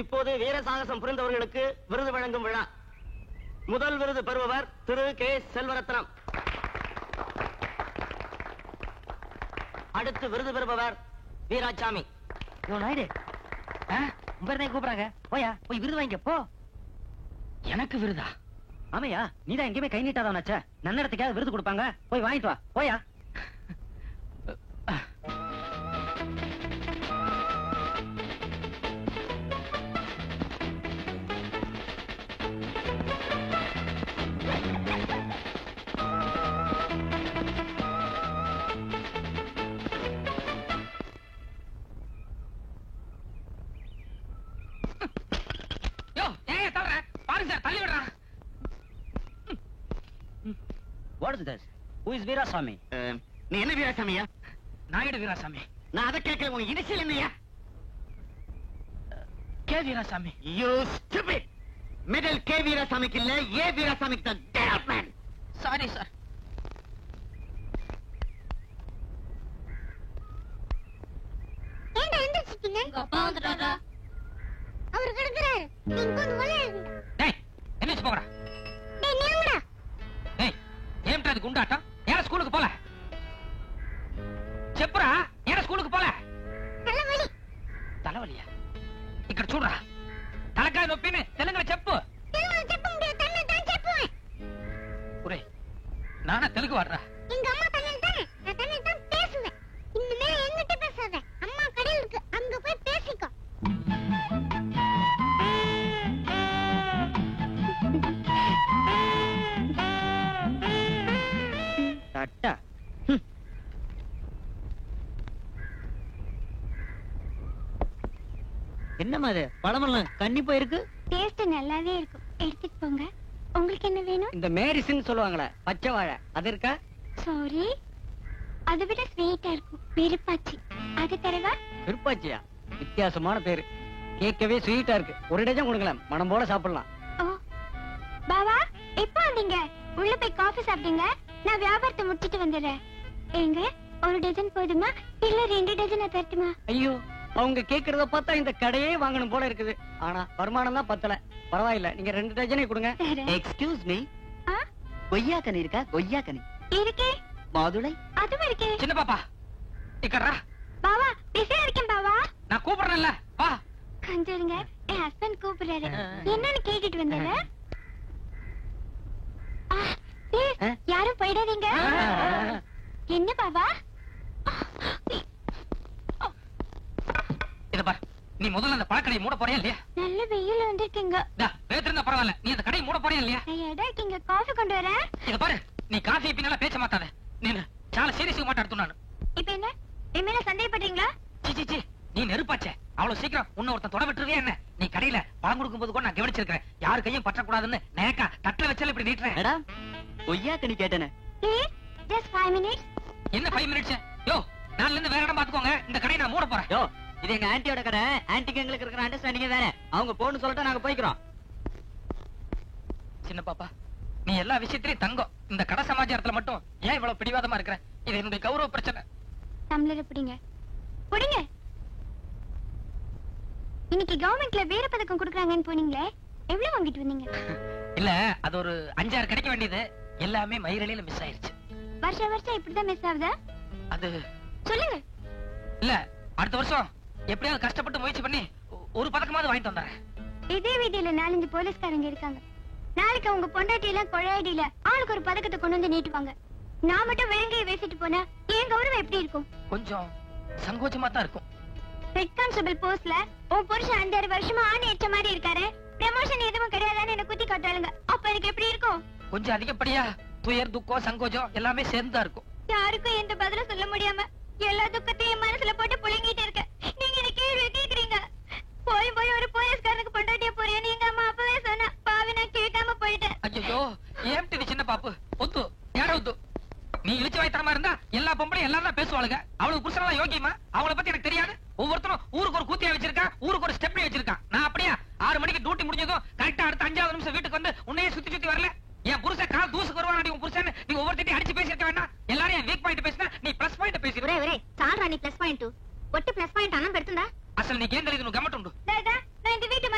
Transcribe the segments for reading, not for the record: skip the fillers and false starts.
இப்போது வீர சாகசம் புரிந்தவர்களுக்கு விருது வழங்கும் விழா. முதல் விருது பெறுபவர் திரு கே செல்வரத்னம். அடுத்து விருது பெறுபவர் வீராசாமி. கூப்பிடுறாங்க, போயா போய் விருது வாங்கிக்க போ. எனக்கு விருதா? ஆமையா, நீதான் எங்கேயுமே கை நீட்டாதானாச்ச. நன்னடத்துக்காக விருது கொடுப்பாங்க, போய் வாங்கிட்டு வா போயா. What is this? Who is Veerasamy? நீ என்ன வீராசாமியா? நாயுடு வீராசாமி. நான் அதை கேட்கல. உன் இனிஷியல் என்னையா? K Veerasamy. You stupid! Middle K வீராசாமிக்கு இல்ல, ஏ வீராசாமிக்கு தான். Damn man! Sorry sir. ஏண்டா எந்திரிச்சிட்டீங்க? அப்பா வந்துட்டாரா? அவர் கிடக்குறாரு. நீங்க கொஞ்சம் வளைய. டேய், எந்திரிச்சு போங்கடா. டேய் நீங்கடா. டேய், ஏம்டா இது குண்டாட்டம்? ஏன் ஸ்கூலுக்கு போல? చెప్పురా, ஏன் ஸ்கூலுக்கு போல? தலைவலி. தலைவலியா? ఇక్కడ చూడరా, తలకాయ నొప్పిని తెలుగులో చెప్పు. తెలుగులో చెప్ప முடியாது, தமிழ்ல தான் చెప్పుவேன். ஒரே, நானா தெலுங்கு வர்றா? எங்க அம்மா தமிழ் தான், நான் தமிழ் தான் பேசுவேன். இனிமே என்கிட்ட பேசாத. அம்மா கடையில் இருக்கு, அங்க போய் பேசிக்கோ. தட்டா. என்னம்மா இது, பழமெல்லாம் கண்ணி போயிருக்கு. டேஸ்ட் நல்லாவே இருக்கும், எடுத்துட்டு போங்க. உங்களுக்கு என்ன வேணும்? இந்த மேரிசின்னு சொல்லுவாங்களே, பச்சை வாழை, அது இருக்கா? சாரி, அதை விட ஸ்வீட்டா இருக்கும், விருப்பாச்சி. அது தரவா? விருப்பாச்சியா? வித்தியாசமான பேரு, கேட்கவே ஸ்வீட்டா இருக்கு. ஒரு டஜன் கொடுக்கலாம், மனம் போல சாப்பிடலாம். ஓ பாபா, எப்போ வந்தீங்க? உள்ள போய் காஃபி சாப்பிட்டீங்க, நான் வியாபாரத்தை முடிச்சிட்டு வந்துடுறேன். எங்க ஒரு டஜன் போதுமா இல்ல 2 டஜன் தரட்டுமா? ஐயோ, அவங்க கேக்குறத பார்த்தா இந்த கடையே வாங்கணும் போல இருக்குது. ஆனா வருமானம் தான் பத்தல. பரவாயில்ல, நீங்க 2 டஜனே கொடுங்க. எக்ஸ்கியூஸ் மீ, கொய்யா கனி இருக்கா? கொய்யா கனி இருக்கே. மாதுளை அதுவும் இருக்கே. சின்ன பாப்பா, இக்கறா. பாபா, பிஸியா இருக்கேன் பாபா. நான் கூப்பிடுறேன்ல, வா. கொஞ்சம் இருங்க, என் ஹஸ்பண்ட் கூப்பிடுறாரு. என்னன்னு கேட்டுட்டு வந்தேன். யாரும் போயிடாதீங்க. என்ன பாபா? இத பாரு, நீ முதல்ல அந்த பழக்கடையை மூட போறியா இல்லையா? நல்ல வெயில் வந்திருக்கீங்க. வேத்திருந்தா பரவாயில்ல, நீ அந்த கடையை மூட போறியா இல்லையா? எடா இருக்கீங்க, காஃபி கொண்டு வரேன். இத பாரு, நீ காஃபி பின்னால பேச மாட்டாத. நீ சால சீரியஸா மாட்டாடு நானு. இப்ப என்ன, என் மேல சந்தேகப்படுறீங்களா? சி, நீ நெருப்பாச்சே. அவ்வளவு சீக்கிரம் உன்ன ஒருத்தன் தொட விட்டுருவே என்ன? நீ கடையில பழம் கொடுக்கும் போது கூட நான் கவனிச்சிருக்கேன். யாரு கையும் பற்றக்கூடாதுன்னு நேக்கா தட்டுல வச்சால இப்படி நீட்டுறேன். மேடம், கொய்யா கனி கேட்டேனே. Please, just 5 minutes. என்ன 5 மினிட்ஸ்? யோ, நாளைல இருந்து வேற இடம் பாத்துக்கோங்க. இந்த கடையை நான் மூட போறேன். யோ, இது எங்க ஆன்ட்டியோட கடை. ஆன்ட்டிக்கு எங்களுக்கு இருக்கிற அண்டர்ஸ்டாண்டிங் தானே. அவங்க போன்னு சொல்லிட்டு நாங்க போய்க்கிறோம். சின்ன பாப்பா, நீ எல்லா விஷயத்திலயும் தங்கம். இந்த கடை சமாச்சாரத்துல மட்டும் ஏன் இவ்வளவு பிடிவாதமா இருக்கிற? இது என்னுடைய கௌரவ பிரச்சனை. டம்ளரை பிடிங்க. பிடிங்க. இன்னைக்கு கவர்மெண்ட்ல வீர பதக்கம் கொடுக்கறாங்கன்னு போனீங்களே, எவ்வளவு வாங்கிட்டு வந்தீங்க? இல்ல, அது ஒரு 5-6 கிடைக்க வேண்டியது எல்லாமே மயிரலையில மிஸ் ஆயிருச்சு. வருஷம் இப்படிதான் மிஸ் ஆகுதா? அது சொல்லுங்க. இல்ல, அடுத்த வருஷம் எப்படியாவது கஷ்டப்பட்டு முயற்சி பண்ணி ஒரு பதக்கமாவது வாங்கிட்டு வந்தேன். இதே வீதியில 4-5 போலீஸ்காரங்க இருக்காங்க. நாளைக்கு அவங்க பொண்டாட்டி எல்லாம் கொழையடியில ஆளுக்கு ஒரு பதக்கத்தை கொண்டு வந்து நீட்டுவாங்க. நான் மட்டும் விலங்கையை பேசிட்டு போனா என் கௌரவம் எப்படி இருக்கும்? கொஞ்சம் சங்கோச்சமா தான் இருக்கும். ஹெட் கான்ஸ்டபிள் போஸ்ட்ல உன் புருஷன் 5-6 வருஷமா ஆணி ஏற்ற மாதிரி இருக்காரு. ப்ரமோஷன் எதுவும் கிடையாதான்னு என்ன குத்தி காட்டாளுங்க. அப்ப எனக்கு எப்படி இருக்கும்? கொஞ்சம் அதிகப்படியா துயர், துக்கம், சங்கோஜம் எல்லாமே சேர்ந்தா இருக்கும். யாருக்கும் எந்த பதிலும் சொல்ல முடியாம எல்லா துக்கத்தையும் மனசுல போட்டு புழுங்கிட்டு இருக்க. நீங்க இந்த கேள்வி கேக்குறீங்க. போய் ஒரு போலீஸ்காரனுக்கு பொண்டாட்டியா போறியா? நீங்க அம்மா அப்பவே சொன்னா பாவி, நான் கேட்காம போயிட்டேன். ஐயோ, ஏம்டி சின்ன பாப்பு ஒத்து யாரோ ஒத்து. நீ இழிச்சு வாய்த்தரமா இருந்தா எல்லா பொம்பளையும் எல்லாரும் தான் பேசுவாளுங்க. அவளுக்கு புருஷனெல்லாம் யோகியமா? அவளை பத்தி எனக்கு தெரியாது. ஒவ்வொருத்தரும் ஊருக்கு ஒரு கூத்தியா வச்சிருக்கா, ஊருக்கு ஒரு ஸ்டெப்னி வச்சிருக்கா. நான் அப்படியா 6 மணிக்கு டியூட்டி முடிஞ்சதும் கரெக்டா அடுத்த 5வது நிமிஷம் வீட்டுக்கு வந்து உன்னையே சுத்தி வரல? என் புருஷன் கால் தூசுக்கு வருவான். உன் புருஷன் நீ ஒவ்வொருத்தையும் அடிச்சு பேசிருக்க வேண்டாம். எல்லாரும் என் வீக் பாயிண்ட் பேசினா நீ பிளஸ் பாயிண்ட் பேசி. சாரா நீ பிளஸ் பாயிண்ட் ஒட்டு பிளஸ் பாயிண்ட் அண்ணன் பெடுத்துண்டா. అసలు నీకేం తెలియదు, నువ్వు గమ్మటుండు. நான் இந்த வீட்டு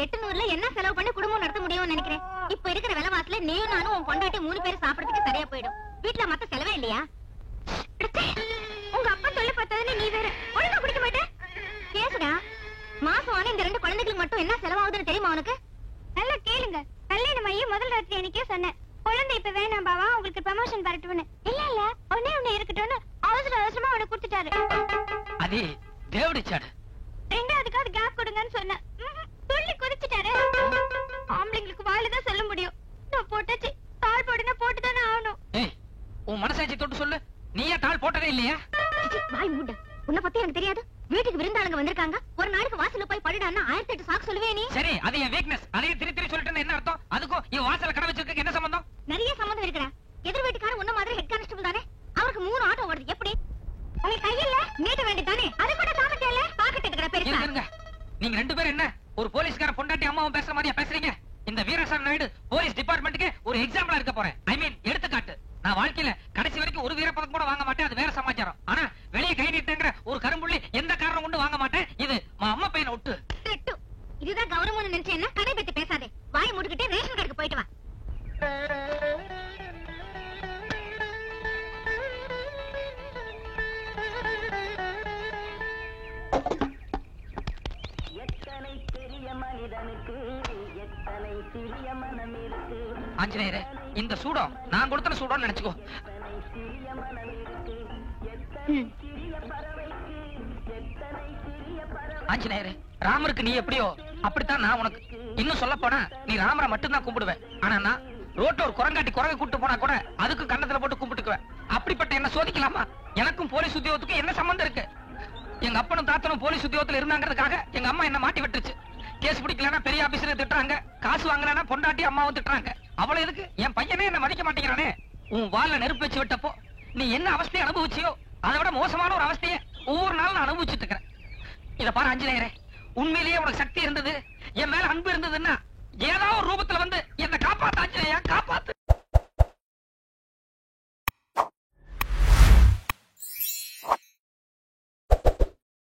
800ல என்ன செலவு பண்ணி குடும்பம் நடத்த முடியும்னு நினைக்கிறேன். இப்ப இருக்கிற விலைவாசில நீயும் நானும் உன் பொண்டாட்டி 3 பேர் சாப்பிடறதுக்கு சரியா போயிடும். வீட்டுல மத்த செலவே இல்லையா? உங்க அப்பா தொல்லை பார்த்ததுல நீ வேற ஒழுங்கா குடிக்க மாட்டேன். பேசுடா. மாசம் ஆன இந்த 2 குழந்தைகளுக்கு மட்டும் என்ன செலவாகுதுன்னு தெரியுமா உனக்கு? நல்லா கேளுங்க. கல்யாணம் ஆகி முதல் ராத்திரி எனக்கே சொன்னேன், குழந்தை இப்ப வேணாம் பாவா, உங்களுக்கு ப்ரமோஷன் வரட்டும்னு. இல்ல ஒண்ணே இருக்கட்டும்னு அவசரமா அவனை கொடுத்துட்டாரு. அது தேவடிச்சாடு. ரெண்டாவதுக்காவது கேப் கொடுங்கன்னு சொன்னேன். துள்ளி குதிச்சுட்டாரு. ஆம்பளைங்களுக்கு வாயில்தான் சொல்ல முடியும். நான் போட்டாச்சு, தாள் போடுனா போட்டுதானே ஆகணும். ஏய், உன் மனசாட்சி தொட்டு சொல்லு, நீயே தாள் போட்டதே இல்லையா? வாய் மூட. உன்னை பத்தி எனக்கு தெரியாது. வீட்டுக்கு விருந்தாளுங்க வந்திருக்காங்க, ஒரு நாளைக்கு வாசல்ல போய் படுடான்னா 1008 சாக்கு சொல்லுவே நீ. சரி, அது என் வீக்னஸ். அதையும் திருத்தி சொல்லிட்டு என்ன அர்த்தம்? அதுக்கும் இவ வாசல்ல கடை வச்சிருக்க என்ன சம்பந்தம்? நிறைய சம்பந்தம் இருக்குடா. எதிர் வீட்டுக்காரன் உன்ன மாதிரி ஹெட் கான்ஸ்டபிள் தானே, அவருக்கு 3 ஆட்டோ ஓடுது. எப்படி உங்க கையில நீட்ட வேண்டியதானே? அது கூட தாமட்டல பாக்கெட் எடுக்கற பெருசா. இருங்க, நீங்க 2 பேரும் என்ன ஒரு போலீஸ்கார பொண்டாட்டி அம்மாவும் பேசுற மாதிரியா பேசுறீங்க? இந்த வீரசாமி நாயுடு போலீஸ் டிபார்ட்மெண்ட்டுக்கு ஒரு எக்ஸாம்பிளா இருக்க போறேன். ஐ மீன் எடுத்துக்காட்டு. நான் வாழ்க்கையில கடைசி வரைக்கும் ஒரு வீரப்பதம் கூட வாங்க மாட்டேன், அது வேற சமாச்சாரம். ஆனா வெளியே கை நீட்டுங்கிற ஒரு கரும்புள்ளி எந்த காரணம் கொண்டு வாங்க மாட்டேன். இது அம்மா பையனை விட்டு. இதுதான் கௌரவம்னு நினைச்சேன்னா கடை பத்தி பேசாதே. வாய் மூடிக்கிட்டே ரேஷன் கடைக்கு போயிட்டு வா. ஆஞ்சநேயரே, இந்த சூடம் நான் கொடுத்த சூடம் நினைச்சுக்கோ. ஆஞ்சநேயரே, ராமருக்கு நீ எப்படியோ அப்படித்தான் நான் உனக்கு. இன்னும் சொல்ல போனா நீ ராமரை மட்டும்தான் கும்பிடுவேன். ஆனா நான் ரோட்ல ஒரு குரங்காட்டி குரங்கை கூட்டு போனா கூட அதுக்கு கண்ணத்துல போட்டு கும்பிட்டுக்குவேன். அப்படிப்பட்ட என்ன சோதிக்கலாமா? எனக்கும் போலீஸ் உத்தியோகத்துக்கு என்ன சம்பந்தம் இருக்கு? எங்க அப்பனும் தாத்தனும் போலீஸ் உத்தியோகத்துல இருந்தாங்கிறதுக்காக எங்க அம்மா என்ன மாட்டி விட்டுருச்சு. கேஸ் பிடிக்கலன்னா பெரிய ஆபீசரை திட்டுறாங்க, காசு வாங்கலன்னா பொண்டாட்டி அம்மாவும் திட்டுறாங்க. அவ்வளவு எதுக்கு என் பையனே என்ன மதிக்க மாட்டேங்கிறானே. உன் வால்ல நெருப்பு வச்சு விட்டப்போ நீ என்ன அவஸ்தையை அனுபவிச்சியோ அதை விட மோசமான ஒரு அவஸ்தையை ஒவ்வொரு நாளும் நான் அனுபவிச்சுட்டு இருக்கிறேன். இத பாரு ஆஞ்சநேயரே, உண்மையிலேயே உனக்கு சக்தி இருந்தது, என் மேல அன்பு இருந்ததுன்னா ஏதாவது ஒரு ரூபத்துல வந்து என்ன காப்பாத்த ஆஞ்சநேயா, காப்பாத்து.